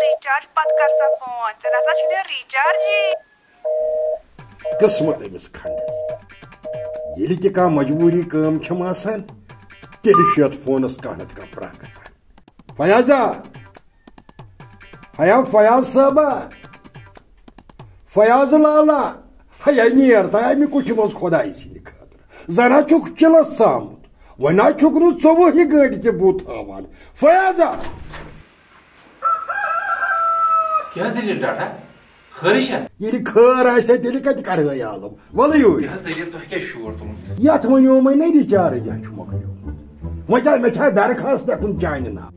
recharge pat kar sa phone. Tina sa chune recharge. قسمت امس کھنڈس ییٚلہِ تہِ کانٛہہ مجبوٗری کٲم چھم آسان تیٚلہِ چھُ یتھ فونس کانٛہہ نتہٕ کانٛہہ پرٛا گژھان فیاضا فیاض صٲبا فیاض لالا ہیا نیر تا امہِ کُٹھِ منٛز خۄداے سٕنٛدِ خٲطرٕ زن ہا چھُکھ چِلس ژامُت وۄنۍ ہا چھُکھ نہٕ ژوٚوُہہِ گٲنٛٹہِ تہِ بُتھ ہاوان فیاضا کیٛاہ حظ دٔلیٖل ٹاٹھا خٲرٕش ہا ییٚلہِ خٲر آسہِ ہا تیٚلہِ کتہِ کرہٲے عالم وَلہٕ یوٗرۍ کیٛاہ حظ دٔلیٖل تۄہہِ کیٛازِ شور تُلمُت یتھ ونیو مےٚ نا رِچارٕج ہا چھُ مۄکلیومُت وۄنۍ کیٛاہ مےٚ چھا درخاست لیکھُن چانہِ ناو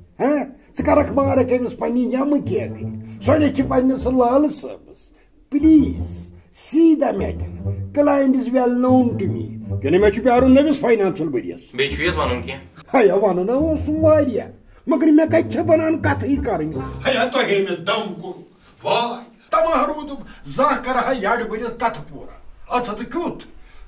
ژٕ کرکھ مارکھ أمِس پننہِ یمہٕ کینٛہہ کٔرِتھ سۄ لیکھِ پننِس لالہٕ صٲبس please see the matter client is well known to me کِنہٕ مےٚ چھُ پیارُن نٔوِس فاینانشل ؤرۍیَس بیٚیہِ چھُ یَس وَنُن کینٛہہ ہیا ونُن ہا اوسُم واریاہ مگر مےٚ کتہِ چھےٚ بنان کتھٕے کرٕنۍ ہیا تۄہے مےٚ دم کوٚر واے تماہ روٗدُم زانٛہہ کرٕہا یڈٕ بٔرِتھ کتھٕ پوٗرا اَژٕ تہٕ کیُتھ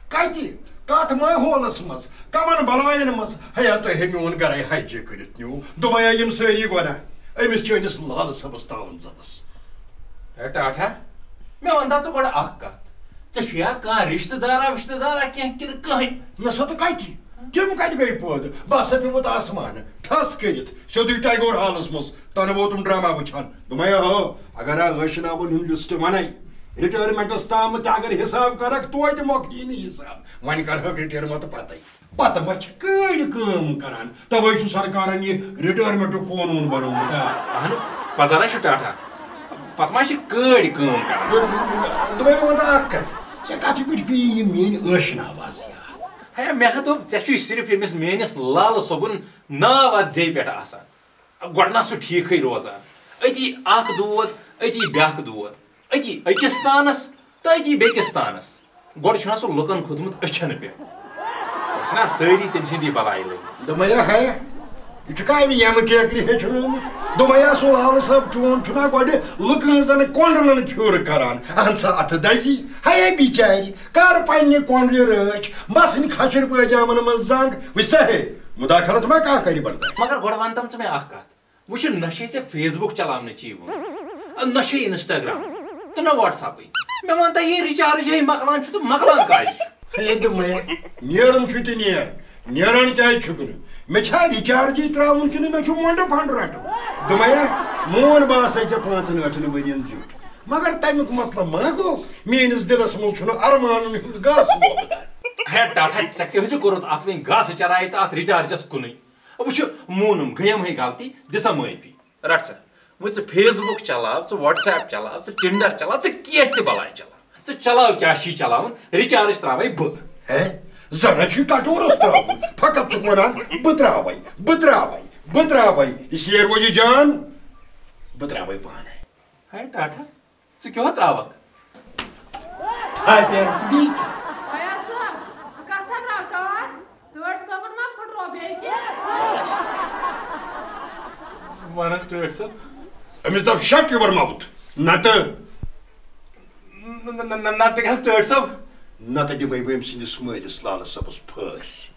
کتہِ کتھ ماحولس منٛز کمن بلاین منٛز ہیا تۄہے میون گرے ہجہِ کٔرِتھ نیوٗ دوٚپمَے یِم سٲری گۄناہ أمِس چٲنِس لالہٕ صٲبس تاوَن زدس ہے ٹاٹھا مےٚ وَن تہٕ ژٕ گۄڈٕ اکھ کتھ ژےٚ چھُیا کانٛہہ رِشتہٕ دارا کینٛہہ کِنہٕ کٕہٕنۍ نہ سا تہٕ کتہِ تِم کتہِ گٔے پٲدٕ بہٕ ہسا پیوٚمُت آسمانہٕ ٹھس کٔرِتھ سیوٚدُے ٹیگور ہالس منٛز تنہٕ ووتُم ڈرامہ وٕچھان دوٚپمَے ہو اگر ٲشناوُن ہُنٛد لسٹ ونے رِٹایرمنٹس تام تہِ اگر حساب کرکھ توتہِ مۄکلی نہٕ حساب وۄنۍ کرہکھ رِٹایرمنٹ پتہٕ ما چھِ کٔڑۍ کٲم کران توے چھُ سرکارن یہِ رِٹایرمنٹُک قونوٗن بنومُت اہنُ پزرا چھُ ٹاٹھا پتہٕ ما چھِ کٔڑۍ کٲم کران دوٚپمَے مےٚ وَن تہٕ اکھ کتھ ژےٚ کتھ پٮ۪ٹھ پیٚیہِ یہِ میٲنۍ ٲشناو آز یاد ہے مےٚ ہا دوٚپ ژےٚ چھُے صرف أمِس میٲنِس لالہٕ صٲبُن ناو اتھ زیٚیہِ پٮ۪ٹھ آسان گۄڈٕ نا سُہ ٹھیٖکھٕے روزان أتی اکھ دود أتی بیٛاکھ دود أتی أکِس تانس تہٕ أتی بیٚکِس تانس گۄڈٕ چھُنا سُہ لُکن کھوٚتمُت أچھن پٮ۪ٹھ چھِنا سٲری تٔمۍ سٕنٛدی بلاے لٔگۍ دوٚپمَے ہے یہِ چھُ کامہِ یمہٕ کیکرِ ہیٚچھنٲومُت دوٚپمَے سُہ لالہٕ صٲب چون چھُنا گۄڈٕ لُکہٕ ہٕنٛزن کۄنٛڈلن پھیُر کران اہن سا اتھٕ دزی ہے بِچارِ کر پننہِ کۄنٛڈلہِ رٲچھ مسٕنۍ کھچر پٲجامن منٛز زنگ وٕچھ سا ہے مُداخلت ما کانٛہہ کرِ برداشت مگر گۄڈٕ وَن تم ژٕ مےٚ اکھ کتھ وٕچھ نہ چھے ژےٚ فیس بُک چلاونٕچی وٲنٛس نہ چھے انسٹاگرام تہٕ نہ وٹس ایپٕے مےٚ وَن تہٕ یہِ رِچارٕج مۄکلان چھُ تہٕ مۄکلان کاجہِ چھُ ہے دوٚپمَے نیرُن چھُ تہِ نیر نیران کیازِ چھُکھ نہٕ مےٚ چھا رِچارجی تراوُن کِنہٕ مےٚ چھُ مۄنڈٕ فنڈ رٹُن دوٚپمَے مون باسے ژےٚ 5 ؤرین زیُٹھ مگر تمیُک مطلب ما گوٚو میٲنِس دِلس منٛز چھُنہٕ ارمانن ہُنٛد گاسہٕ وۄپدان ہے ٹاٹھا ژےٚ کیٛاہ چھُ کوٚرمُت اتھ وۄنۍ گاسہٕ چرایہِ تہٕ اتھ رِچارجس کُنُے وٕچھ مونُم گٔیم ہے غلطی دِ سا معٲفی رٹ سا وۄنۍ ژٕ فیس بُک چلاو ژٕ وٹس ایپ چلاو ژٕ ٹِنڈر چلاو ژٕ کینٛہہ تہِ بلاے چلاو ژٕ چلاو کیٛاہ چھی چلاوُن رِچارٕج تراوے بہٕ ہے زن چھُے کٹورس تراوُن فقط چھُکھ ونان بہٕ تراوے اس لیے روزِ جان بہٕ تراوے پانے ہے ٹاٹھا ژٕ کیٛاہ تراوکھ ہاے پیرت بیٚیہِ وَن حظ ٹٲٹھ صٲب أمِس دوٚپ شٹ یور ماوُتھ نتہٕ نتہٕ حظ ٹٲٹھ صٲب نتہٕ دِمے بہٕ أمۍ سٕنٛدِس مٲلِس لالہٕ صٲبس پھٲسۍ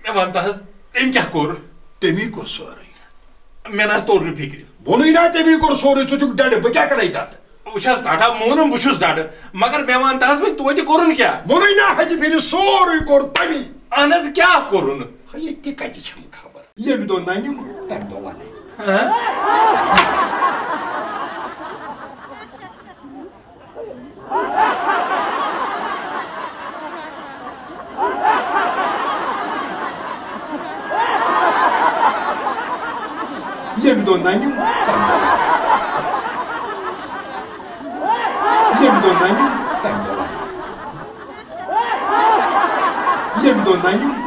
مےٚ وَن تہٕ حظ أمۍ کیٛاہ کوٚر تٔمی کوٚر سورُے مےٚ نہ حظ توٚر نہٕ فِکرِ ووٚنُے نا تٔمی کوٚر سورُے ژٕ چھُکھ ڈڈٕ بہٕ کیٛاہ کرے تتھ وٕچھ حظ ٹاٹھا مونُم بہٕ چھُس ڈڈٕ مگر مےٚ وَن تہٕ حظ وۄنۍ توتہِ کوٚرُن کیٛاہ ووٚنُے نا ہتہِ پھِرِ سورُے کوٚر تمی اہن حظ کیٛاہ کوٚرُن ہے تہِ کتہِ چھم خبر ییٚمہِ دۄہ ننِم تمہِ دۄہ ونے ییٚمہِ دۄہ ننِم تمہِ دۄہ ونے